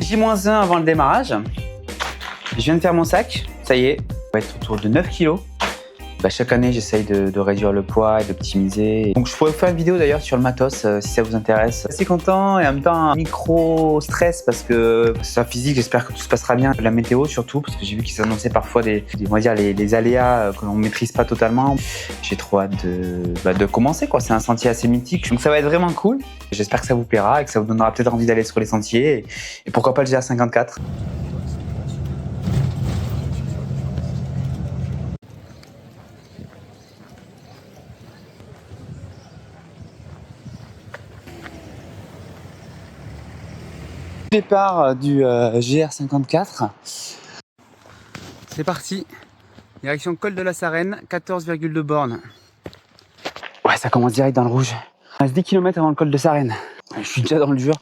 J-1 avant le démarrage. Je viens de faire mon sac, ça y est, on va être autour de 9 kilos. Chaque année, j'essaye de réduire le poids et d'optimiser. Donc je pourrais vous faire une vidéo d'ailleurs sur le matos si ça vous intéresse. Assez content et en même temps un micro stress parce que sur la physique, j'espère que tout se passera bien. La météo surtout, parce que j'ai vu qu'ils annonçaient parfois on va dire les aléas que l'on ne maîtrise pas totalement. J'ai trop hâte de commencer quoi. C'est un sentier assez mythique, donc ça va être vraiment cool. J'espère que ça vous plaira et que ça vous donnera peut-être envie d'aller sur les sentiers et pourquoi pas le GR54. Départ du GR54. C'est parti. Direction col de la Sarenne, 14,2 bornes. Ouais, ça commence direct dans le rouge. On reste 10 km avant le col de Sarenne. Je suis déjà dans le dur.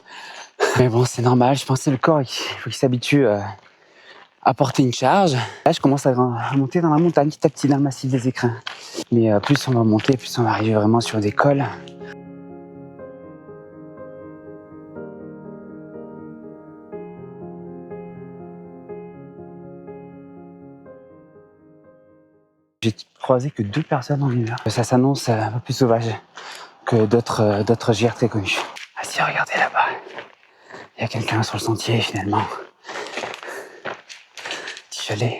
Mais bon, c'est normal. Je pense que le corps, il faut qu'il s'habitue à porter une charge. Là, je commence à monter dans la montagne petit à petit dans le massif des Écrins. Mais plus on va monter, plus on va arriver vraiment sur des cols. J'ai croisé que 2 personnes en une heure. Ça s'annonce un peu plus sauvage que d'autres GR très connus. Ah si, regardez là-bas. Il y a quelqu'un sur le sentier finalement. Petit chalet.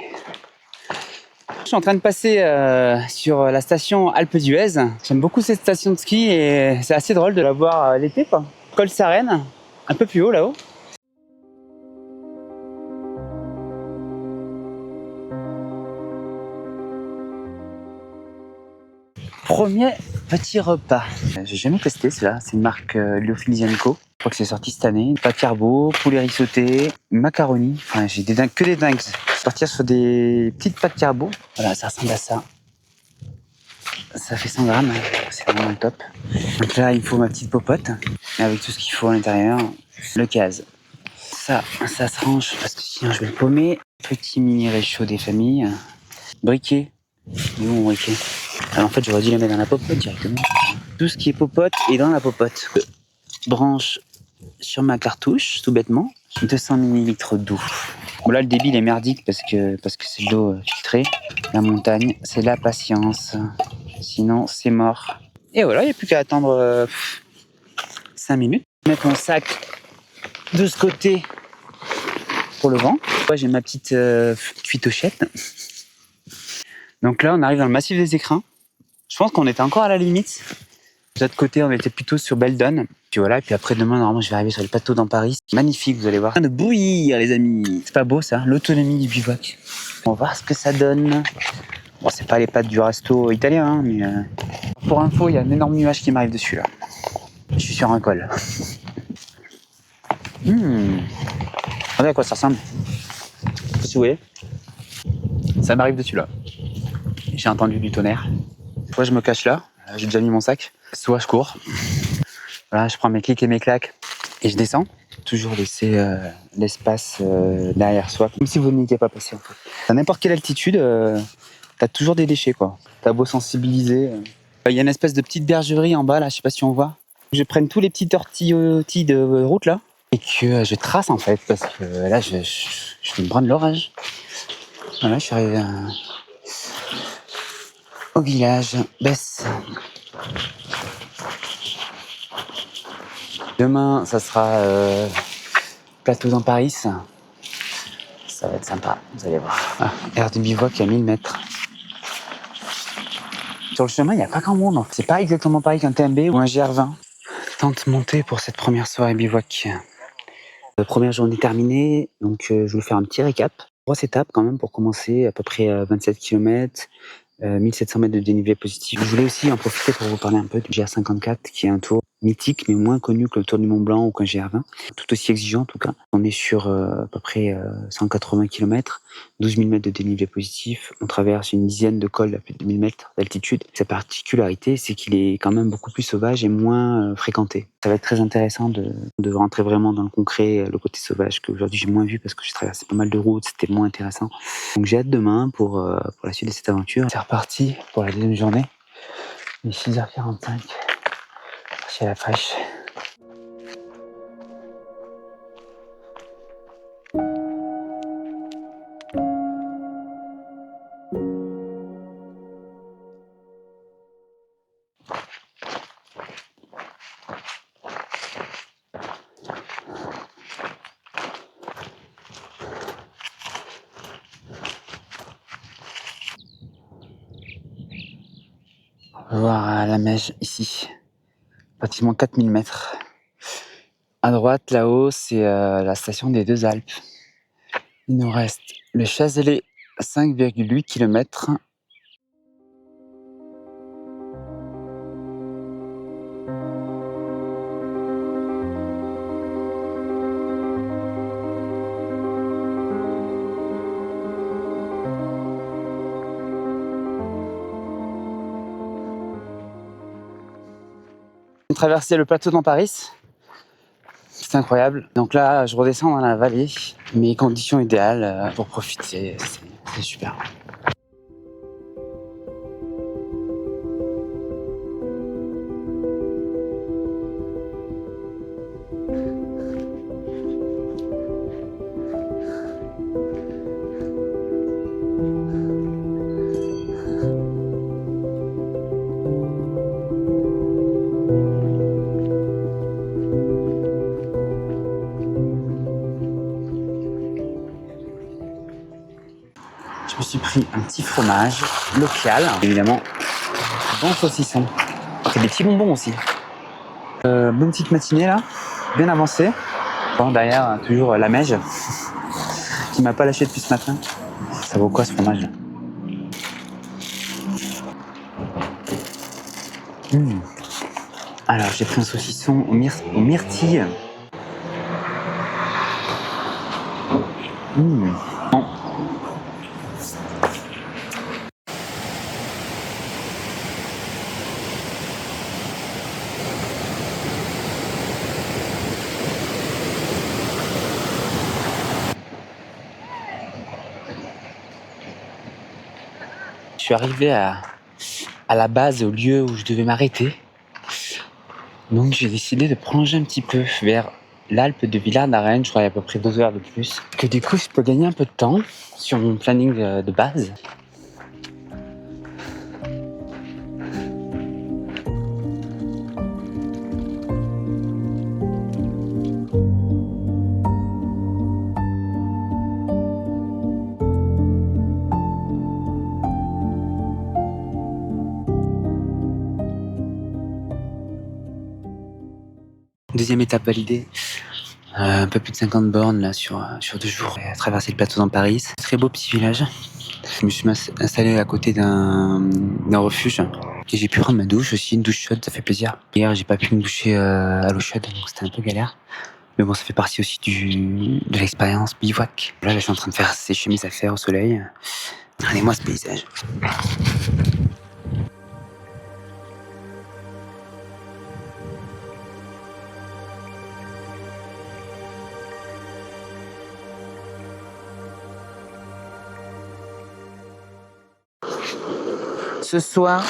Je suis en train de passer sur la station Alpe d'Huez. J'aime beaucoup cette station de ski et c'est assez drôle de la voir l'été quoi. Col Sarenne, un peu plus haut là-haut. Premier petit repas. J'ai jamais testé celui-là, c'est une marque Lyophilisien&Co. Je crois que c'est sorti cette année. Pâte carbo, poulet risotté, macaroni. Enfin, j'ai que des dingues. Partir sur des petites pâtes carbo. Voilà, ça ressemble à ça. Ça fait 100 grammes, c'est vraiment le top. Donc là, il me faut ma petite popote, avec tout ce qu'il faut à l'intérieur. Le case. Ça se range parce que sinon je vais le paumer. Petit mini réchaud des familles. Briquet. Il est où mon briquet ? Alors en fait, j'aurais dû les mettre dans la popote directement. Tout ce qui est popote est dans la popote. Branche sur ma cartouche, tout bêtement. 200 ml d'eau. Bon là, le débit il est merdique parce que c'est de l'eau filtrée. La montagne, c'est la patience. Sinon, c'est mort. Et voilà, il n'y a plus qu'à attendre 5 minutes. Mettre mon sac de ce côté pour le vent. Ouais, j'ai ma petite cuitochette. Donc là, on arrive dans le massif des Écrins. Je pense qu'on était encore à la limite. De l'autre côté, on était plutôt sur Beldon. Puis voilà, et puis après demain, normalement, je vais arriver sur le plateau dans Paris. Magnifique, vous allez voir. En train de bouillir, les amis. C'est pas beau ça, l'autonomie du bivouac. On va voir ce que ça donne. Bon, c'est pas les pâtes du resto italien, hein, mais pour info, il y a un énorme nuage qui m'arrive dessus là. Je suis sur un col. Regardez à quoi ça ressemble. Si vous voyez, ça m'arrive dessus là. J'ai entendu du tonnerre. Soit je me cache là, j'ai déjà mis mon sac, soit je cours. Voilà, je prends mes clics et mes claques et je descends. Toujours laisser l'espace derrière soi, comme si vous n'étiez pas passé en fait. À n'importe quelle altitude, t'as toujours des déchets quoi. T'as beau sensibiliser. Il y a une espèce de petite bergerie en bas là, je sais pas si on voit. Je prenne tous les petits tortillottis de route là et que je trace en fait parce que là je vais me prendre l'orage. Voilà, je suis arrivé au village Besse. Demain, ça sera plateau dans Paris. Ça va être sympa, vous allez voir. Aire du bivouac à 1000 mètres. Sur le chemin, il n'y a pas grand monde. C'est pas exactement pareil qu'un TMB ou un GR20. Tente montée pour cette première soirée bivouac. Première journée terminée, donc je vais vous faire un petit récap. 3 étapes quand même pour commencer, à peu près 27 km, 1700 mètres de dénivelé positif. Je voulais aussi en profiter pour vous parler un peu du GR54, qui est un tour mythique, mais moins connu que le Tour du Mont Blanc ou qu'un GR20. Tout aussi exigeant en tout cas. On est sur à peu près 180 km, 12 000 mètres de dénivelé positif. On traverse une dizaine de cols à plus de 1000 mètres d'altitude. Sa particularité, c'est qu'il est quand même beaucoup plus sauvage et moins fréquenté. Ça va être très intéressant de rentrer vraiment dans le concret, le côté sauvage qu'aujourd'hui j'ai moins vu parce que j'ai traversé pas mal de routes, c'était moins intéressant. Donc j'ai hâte demain pour la suite de cette aventure. C'est reparti pour la deuxième journée. Il est 6h45. Chez la fraîche. On va voir la Meije ici, pratiquement 4000 mètres. À droite, là-haut, c'est la station des Deux Alpes. Il nous reste le Chazelet, 5,8 km. On traversait le plateau d'Amparis. C'est incroyable. Donc là, je redescends dans la vallée. Mes conditions idéales pour profiter, c'est super. Je me suis pris un petit fromage local, évidemment, bon saucisson. Et des petits bonbons aussi. Bonne petite matinée là, bien avancée. Bon, derrière, toujours la Meije, qui m'a pas lâché depuis ce matin. Ça vaut quoi ce fromage là? Alors j'ai pris un saucisson aux myrtilles. Bon. Je suis arrivé à la base, au lieu où je devais m'arrêter. Donc j'ai décidé de prolonger un petit peu vers l'Alpe de Villard-d'Arène. Je crois qu'il y a à peu près 2 heures de plus. Que du coup, je peux gagner un peu de temps sur mon planning de base. Deuxième étape validée. Un peu plus de 50 bornes là sur 2 jours. À traverser le plateau d'Amparis. Très beau petit village. Je me suis installé à côté d'un refuge. Et j'ai pu prendre ma douche aussi, une douche chaude, ça fait plaisir. Hier, j'ai pas pu me doucher à l'eau chaude, donc c'était un peu galère. Mais bon, ça fait partie aussi de l'expérience bivouac. Là, je suis en train de faire sécher mes affaires au soleil. Regardez-moi ce paysage. Ce soir,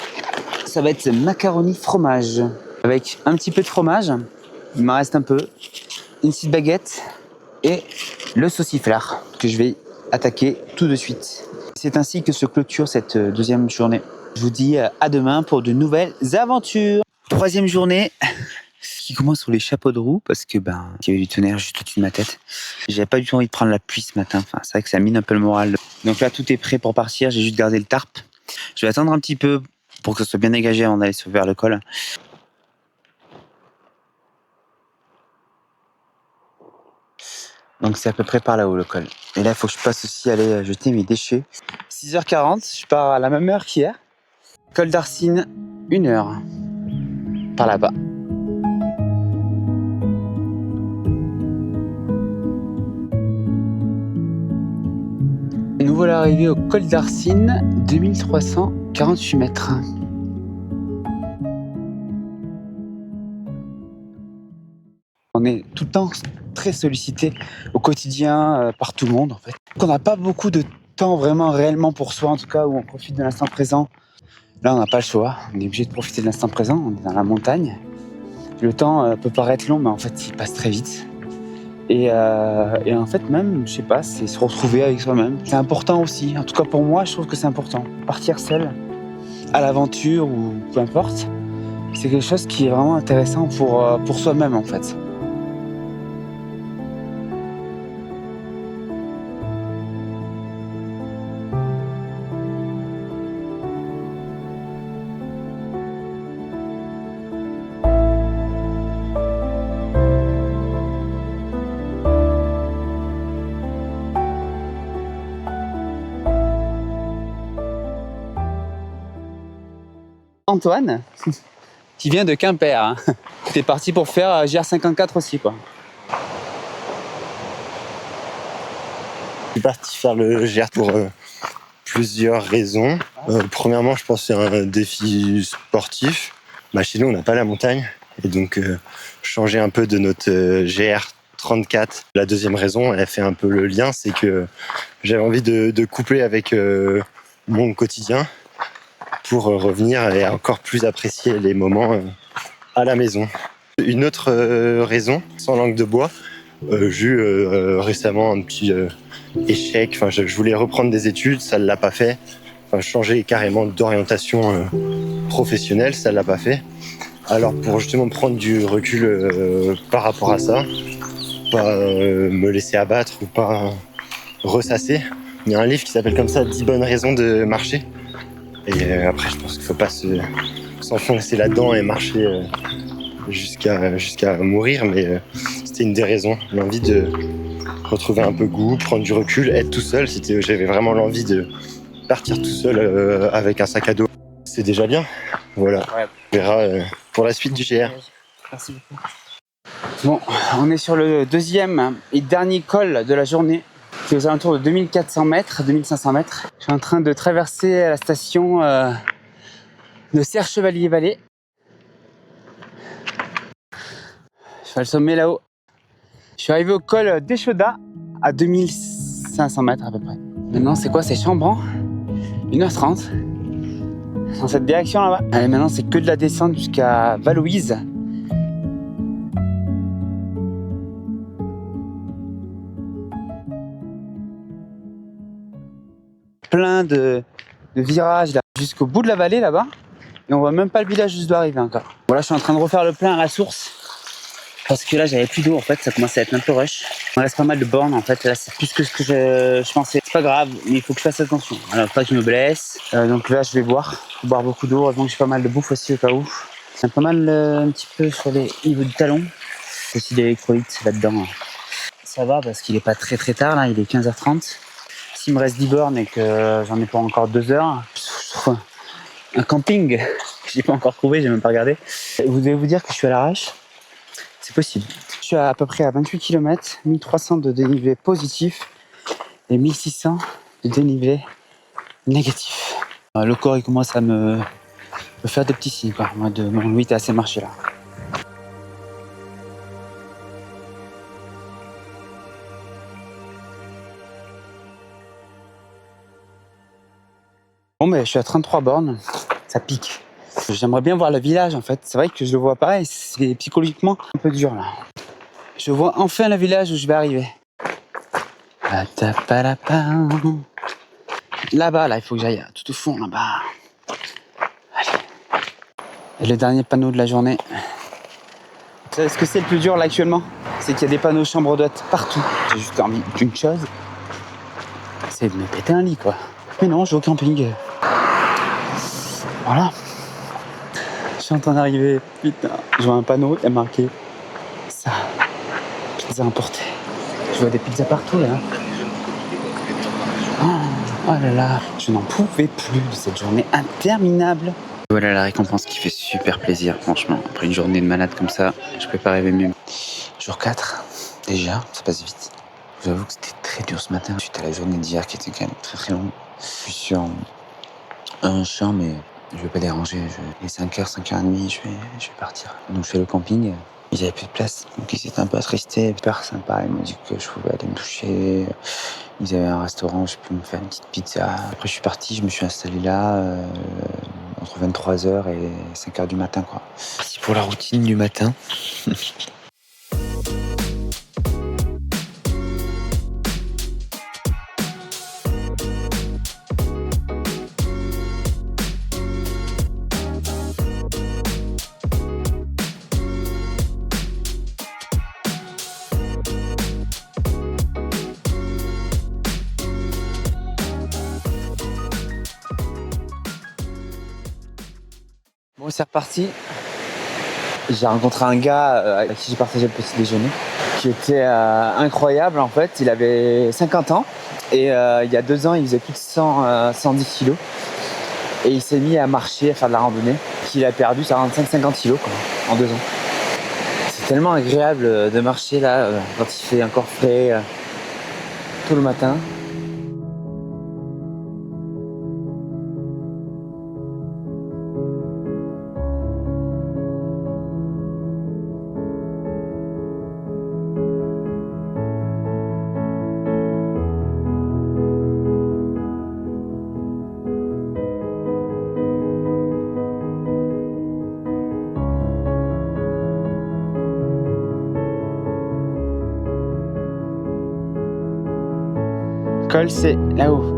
ça va être macaroni fromage. Avec un petit peu de fromage, il m'en reste un peu, une petite baguette et le sauciflard que je vais attaquer tout de suite. C'est ainsi que se clôture cette deuxième journée. Je vous dis à demain pour de nouvelles aventures. Troisième journée qui commence sur les chapeaux de roue parce que il y avait du tonnerre juste au-dessus de ma tête. J'avais pas du tout envie de prendre la pluie ce matin. Enfin, c'est vrai que ça mine un peu le moral. Donc là, tout est prêt pour partir. J'ai juste gardé le tarp. Je vais attendre un petit peu pour que ce soit bien dégagé avant d'aller vers le col. Donc c'est à peu près par là-haut le col. Et là, il faut que je passe aussi aller jeter mes déchets. 6h40, je pars à la même heure qu'hier. Col d'Arcine, 1 heure. Par là-bas. Nous voilà arrivés au col d'Arcine, 2348 mètres. On est tout le temps très sollicité au quotidien par tout le monde en fait. Donc on n'a pas beaucoup de temps vraiment réellement pour soi, en tout cas où on profite de l'instant présent. Là on n'a pas le choix, on est obligé de profiter de l'instant présent, on est dans la montagne. Le temps peut paraître long mais en fait il passe très vite. Et en fait même, je sais pas, c'est se retrouver avec soi-même. C'est important aussi, en tout cas pour moi je trouve que c'est important. Partir seul, à l'aventure ou peu importe, C'est quelque chose qui est vraiment intéressant pour soi-même en fait. Antoine, qui vient de Quimper, hein. T'es parti pour faire GR54 aussi quoi. Je suis parti faire le GR pour plusieurs raisons. Premièrement, je pense que c'est un défi sportif. Chez nous, on n'a pas la montagne. Et donc, changer un peu de notre GR34. La deuxième raison, elle fait un peu le lien, c'est que j'avais envie de coupler avec mon quotidien pour revenir et encore plus apprécier les moments à la maison. Une autre raison, sans langue de bois, j'ai eu récemment un petit échec. Enfin, je voulais reprendre des études, ça ne l'a pas fait. Enfin, changer carrément d'orientation professionnelle, ça ne l'a pas fait. Alors pour justement prendre du recul par rapport à ça, pas me laisser abattre ou pas ressasser, il y a un livre qui s'appelle comme ça 10 bonnes raisons de marcher. Et après, je pense qu'il ne faut pas s'enfoncer là-dedans et marcher jusqu'à mourir, mais c'était une des raisons, l'envie de retrouver un peu goût, prendre du recul, être tout seul. J'avais vraiment l'envie de partir tout seul avec un sac à dos. C'est déjà bien. Voilà. Ouais. On verra pour la suite du GR. Merci beaucoup. Bon, on est sur le deuxième et dernier col de la journée. C'est aux alentours de 2400 mètres, 2500 mètres. Je suis en train de traverser la station de Serre-Chevalier-Vallée. Je suis à le sommet là-haut. Je suis arrivé au col d'Échaudat à 2500 mètres à peu près. Maintenant, c'est quoi? C'est Chambran. 1h30. Dans cette direction là-bas. Allez, maintenant, c'est que de la descente jusqu'à Valouise. Plein de virages là, jusqu'au bout de la vallée là-bas. Et on voit même pas le village où je dois arriver encore. Voilà, je suis en train de refaire le plein à la source. Parce que là, j'avais plus d'eau en fait, ça commençait à être un peu rush. Il me reste pas mal de bornes en fait, là c'est plus que ce que je pensais. C'est pas grave, mais il faut que je fasse attention. Alors pas que je me blesse. Donc là, je vais boire. Faut boire beaucoup d'eau, heureusement que j'ai pas mal de bouffe aussi au cas où. C'est pas mal un petit peu sur les niveaux du talon. J'ai aussi des électrolytes là-dedans. Ça va parce qu'il est pas très tard là, il est 15h30. S'il me reste 10 bornes et que j'en ai pas encore 2 heures, je trouve un camping que j'ai pas encore trouvé, j'ai même pas regardé. Vous devez vous dire que je suis à l'arrache. C'est possible. Je suis à peu près à 28 km, 1300 de dénivelé positif et 1600 de dénivelé négatif. Le corps il commence à me faire des petits signes quoi. Moi de mon 8 est assez marché là. Bon mais je suis à 33 bornes, ça pique. J'aimerais bien voir le village en fait. C'est vrai que je le vois pas et c'est psychologiquement un peu dur là. Je vois enfin le village où je vais arriver. Là-bas, là, il faut que j'aille tout au fond, là-bas. Allez. Et le dernier panneau de la journée. Vous savez ce que c'est le plus dur là actuellement? C'est qu'il y a des panneaux chambre d'hôtes partout. J'ai juste envie d'une chose. C'est de me péter un lit quoi. Mais non, je vais au camping. Voilà. Je suis en train d'arriver. Putain. Je vois un panneau, il y a marqué ça. Pizza importée. Je vois des pizzas partout là. Oh là là, je n'en pouvais plus de cette journée interminable. Voilà la récompense qui fait super plaisir, franchement. Après une journée de malade comme ça, je peux pas rêver mieux. Jour 4, déjà, ça passe vite. J'avoue que c'était très dur ce matin, suite à la journée d'hier qui était quand même très longue. Je suis sur un champ, mais je vais pas déranger. Il est 5h, 5h30, je vais partir. Donc je fais le camping. Ils avaient plus de place, donc ils étaient un peu attristés. Super sympa, ils m'ont dit que je pouvais aller me doucher. Ils avaient un restaurant, je peux me faire une petite pizza. Après je suis parti, je me suis installé là entre 23h et 5h du matin quoi. Merci pour la routine du matin. c'est reparti. J'ai rencontré un gars avec qui j'ai partagé le petit déjeuner qui était incroyable en fait. Il avait 50 ans et il y a 2 ans il faisait plus de 110 kilos et il s'est mis à marcher, à faire de la randonnée, qu'il a perdu 45-50 kilos quoi, en 2 ans. C'est tellement agréable de marcher là quand il fait encore frais tôt le matin. Le col, c'est là-haut.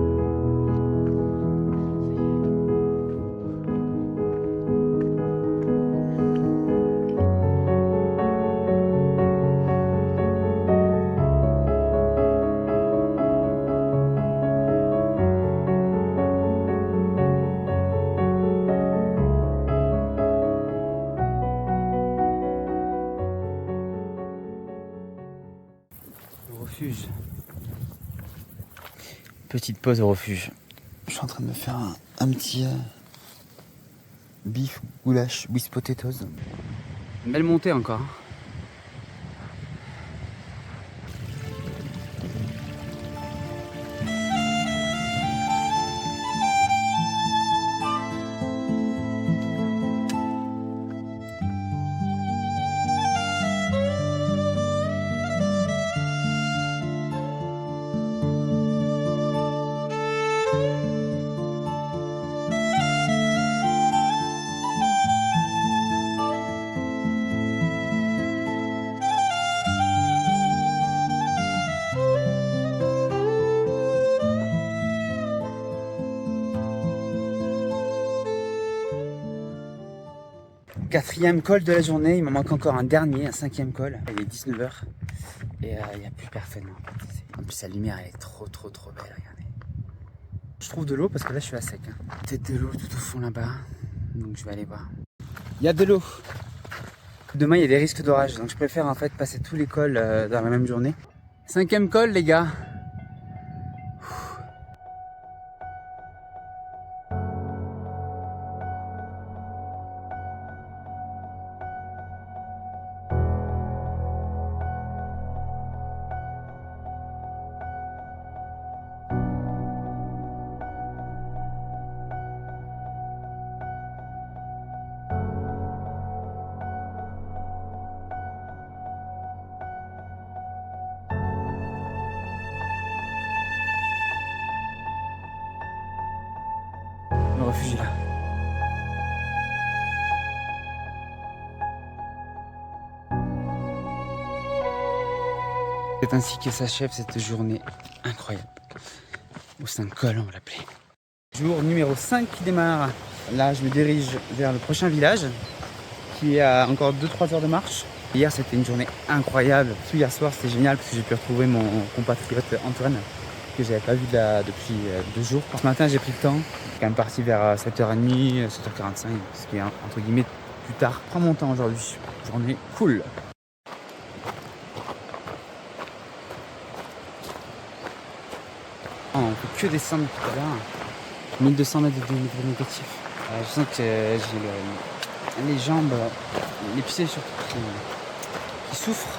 Le refuge. Petite pause au refuge. Je suis en train de me faire un petit beef goulash with potatoes. Une belle montée encore. Quatrième col de la journée, il m'en manque encore un dernier, un 5e col. Il est 19h et il n'y a plus personne en fait. En plus la lumière elle est trop belle, regardez. Je trouve de l'eau parce que là je suis à sec. Peut-être de l'eau tout au fond là-bas, donc je vais aller voir. Il y a de l'eau. Demain il y a des risques d'orage, donc je préfère en fait passer tous les cols dans la même journée. 5e col les gars. Le refuge est là. C'est ainsi que s'achève cette journée incroyable. Au 5 col, on va l'appeler. Jour numéro 5 qui démarre. Là, je me dirige vers le prochain village qui est à encore 2-3 heures de marche. Hier, c'était une journée incroyable. Tout hier soir, c'était génial parce que j'ai pu retrouver mon compatriote Antoine que j'avais pas vu depuis 2 jours. Ce matin, j'ai pris le temps. Je suis quand même parti vers 7h30, 7h45, ce qui est entre guillemets plus tard. Prends mon temps aujourd'hui. Journée cool. Oh, on fait que descendre tout à l'heure. 1200 mètres de négatif. Je sens que j'ai les jambes, les pieds surtout qui souffrent.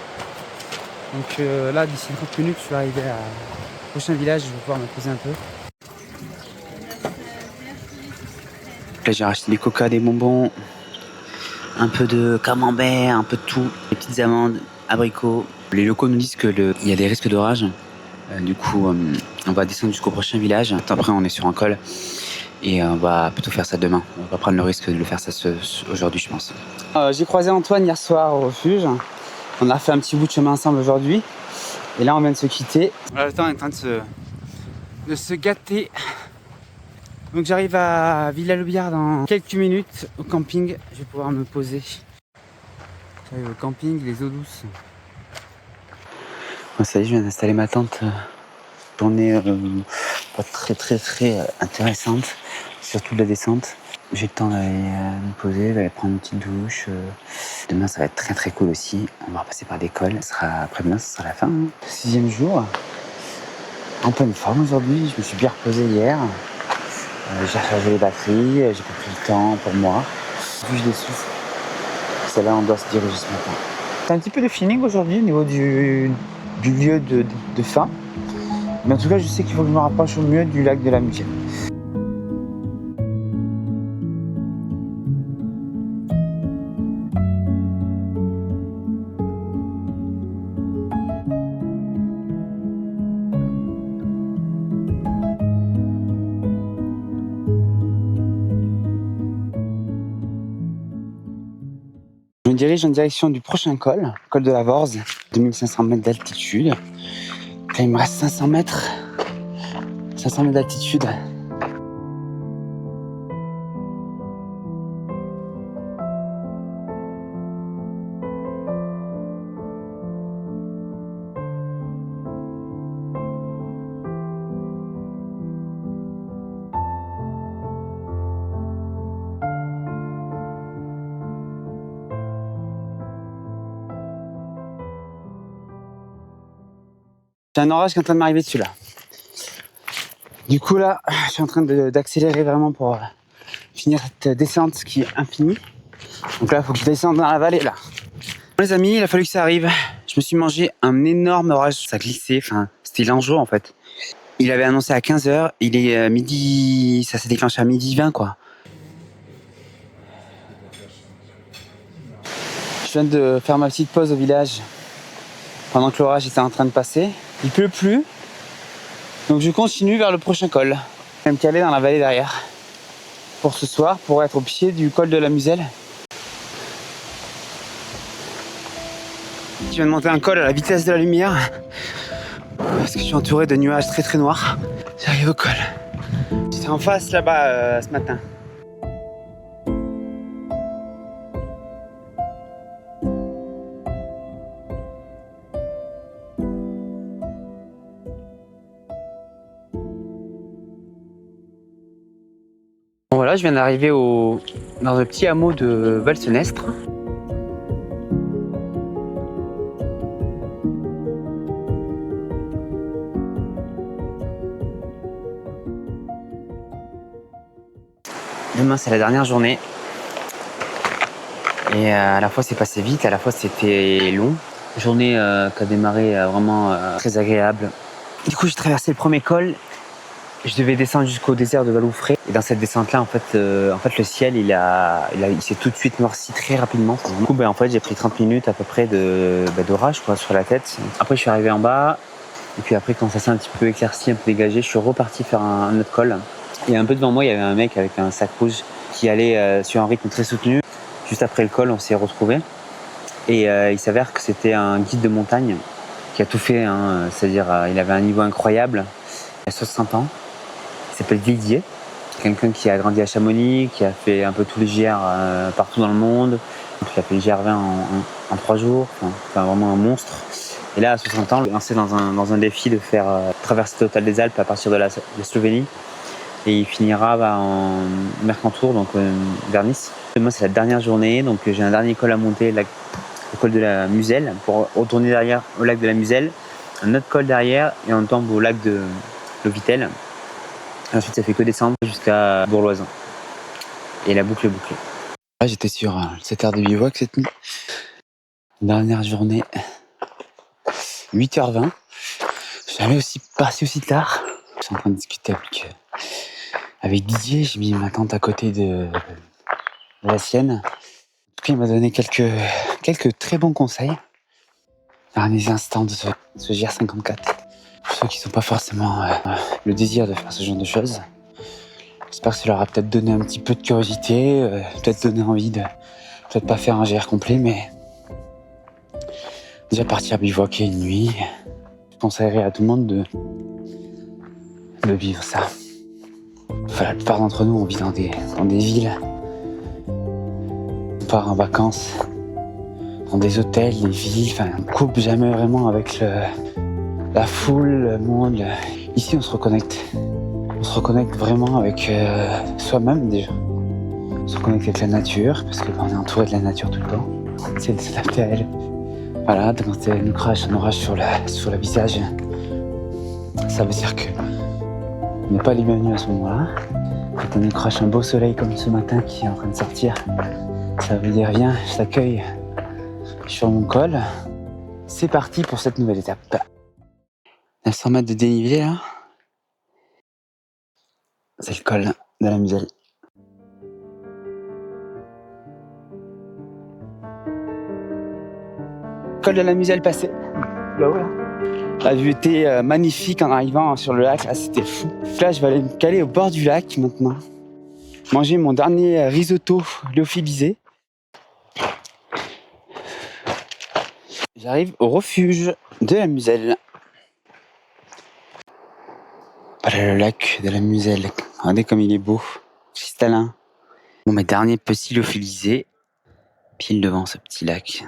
Donc là, d'ici 30 minutes, je vais arriver au prochain village. Je vais pouvoir me poser un peu. Là, j'ai racheté des coca, des bonbons, un peu de camembert, un peu de tout. Des petites amandes, abricots. Les locaux nous disent qu'il y a des risques d'orage. Du coup, on va descendre jusqu'au prochain village. Après, on est sur un col. Et on va plutôt faire ça demain. On va pas prendre le risque de le faire ça aujourd'hui, je pense. J'ai croisé Antoine hier soir au refuge. On a fait un petit bout de chemin ensemble aujourd'hui. Et là, on vient de se quitter. Le temps est en train de se gâter. Donc j'arrive à Villa-le-Biard dans quelques minutes au camping. Je vais pouvoir me poser. J'arrive au camping, les eaux douces. Bon, ça y est, je viens d'installer ma tente. Journée pas très intéressante, surtout de la descente. j'ai le temps d'aller me poser, d'aller prendre une petite douche. Demain, ça va être très très cool aussi. On va passer par l'école. Après-demain, ce sera la fin. 6e jour. En pleine forme aujourd'hui. Je me suis bien reposé hier. J'ai rechargé les batteries. J'ai pas pris le temps pour moi. Puis je l'essouffle. C'est là où on doit se diriger ce matin. C'est un petit peu de feeling aujourd'hui au niveau du lieu de fin. Mais en tout cas, je sais qu'il faut que je me rapproche au mieux du lac de la Musielle. Je me dirige en direction du prochain col, col de la Vorze, 2500 mètres d'altitude. Là, il me reste 500 mètres d'altitude. J'ai un orage qui est en train de m'arriver dessus là. Du coup là, je suis en train d'accélérer vraiment pour finir cette descente qui est infinie. Donc là, il faut que je descende dans la vallée là. Les amis, il a fallu que ça arrive. Je me suis mangé un énorme orage. Ça glissait, enfin, c'était l'enjeu en fait. Il avait annoncé à 15h, il est midi, ça s'est déclenché à midi 20 quoi. Je viens de faire ma petite pause au village pendant que l'orage était en train de passer. Il pleut plus, donc je continue vers le prochain col. Je vais me caler dans la vallée derrière pour ce soir, pour être au pied du col de la Muselle. Je viens de monter un col à la vitesse de la lumière parce que je suis entouré de nuages très très noirs. J'arrive au col. J'étais en face là-bas ce matin. Bon, voilà, je viens d'arriver dans le petit hameau de Valsenestre. Demain, c'est la dernière journée. Et à la fois, c'est passé vite, à la fois, c'était long. Journée qui a démarré vraiment très agréable. Du coup, j'ai traversé le premier col. Je devais descendre jusqu'au désert de Valoufré. Et dans cette descente-là, en fait, le ciel, il s'est tout de suite noirci très rapidement. Du coup, en fait, j'ai pris 30 minutes à peu près d'orage quoi, sur la tête. Après, je suis arrivé en bas. Et puis après, quand ça s'est un petit peu éclairci, un peu dégagé, je suis reparti faire un autre col. Et un peu devant moi, il y avait un mec avec un sac rouge qui allait sur un rythme très soutenu. Juste après le col, on s'est retrouvés. Et il s'avère que c'était un guide de montagne qui a tout fait. C'est-à-dire, il avait un niveau incroyable. Il a 60 ans. Il s'appelle Didier. Quelqu'un qui a grandi à Chamonix, qui a fait un peu tous les GR partout dans le monde. Donc, il a fait le GR20 en 3 jours. Enfin, vraiment un monstre. Et là, à 60 ans, il est lancé dans un défi de faire traverser le total des Alpes à partir de la Slovénie. Et il finira en Mercantour, donc vers Nice. Demain, c'est la dernière journée, donc j'ai un dernier col à monter, le col de la Muselle, pour retourner derrière au lac de la Muselle. Un autre col derrière, et on tombe au lac de Lovitel. Et ensuite, ça fait que descendre jusqu'à Bourg-Loisan. Et la boucle est bouclée. Là, j'étais sur cette aire de bivouac cette nuit. Dernière journée, 8h20. Je suis jamais passé aussi tard. Je suis en train de discuter avec Didier. J'ai mis ma tente à côté de la sienne. En tout cas, il m'a donné quelques très bons conseils. Derniers instants de ce GR54. Pour ceux qui n'ont pas forcément le désir de faire ce genre de choses. J'espère que ça leur a peut-être donné un petit peu de curiosité, peut-être donné envie de peut-être pas faire un GR complet, mais déjà partir bivouaquer une nuit. Je conseillerais à tout le monde de vivre ça. Enfin, la plupart d'entre nous, on vit dans des villes. On part en vacances dans des hôtels, des villes. Enfin, on coupe jamais vraiment avec la foule, le monde. Ici, on se reconnecte. On se reconnecte vraiment avec soi-même déjà. se reconnecter avec la nature, parce qu'on est entouré de la nature tout le temps. C'est de s'adapter à elle. Voilà, quand elle nous crache un orage sur le visage, ça veut dire que on n'est pas les bienvenus à ce moment-là. Quand on nous crache un beau soleil comme ce matin qui est en train de sortir, ça veut dire viens, je t'accueille sur mon col. C'est parti pour cette nouvelle étape. 900 mètres de dénivelé là. C'est le col de la Muselle. Col de la Muselle passé. Là-haut là. La vue était magnifique en arrivant sur le lac, là c'était fou. Là je vais aller me caler au bord du lac maintenant. Manger mon dernier risotto lyophilisé. J'arrive au refuge de la Muselle. Voilà le lac de la Muselle. Regardez comme il est beau, cristallin. Bon, mes derniers petits lyophilisés, pile devant ce petit lac.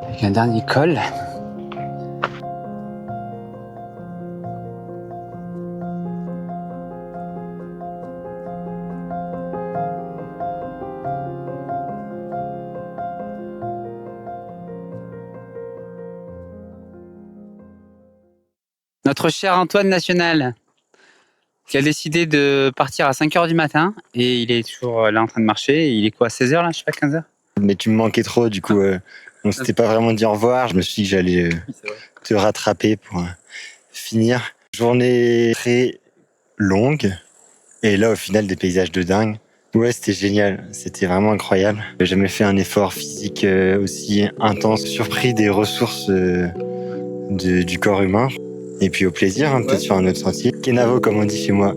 Avec un dernier col. Notre cher Antoine National, qui a décidé de partir à 5h du matin, et il est toujours là en train de marcher. Il est quoi, 16h là, je sais pas, 15h? Mais tu me manquais trop, du coup, on s'était pas vraiment dit au revoir. Je me suis dit que j'allais te rattraper pour finir. Journée très longue, et là, au final, des paysages de dingue. Ouais, c'était génial, c'était vraiment incroyable. J'ai jamais fait un effort physique aussi intense, surpris des ressources du corps humain. Et puis au plaisir, peut-être sur un autre sentier. Kenavo, comme on dit chez moi.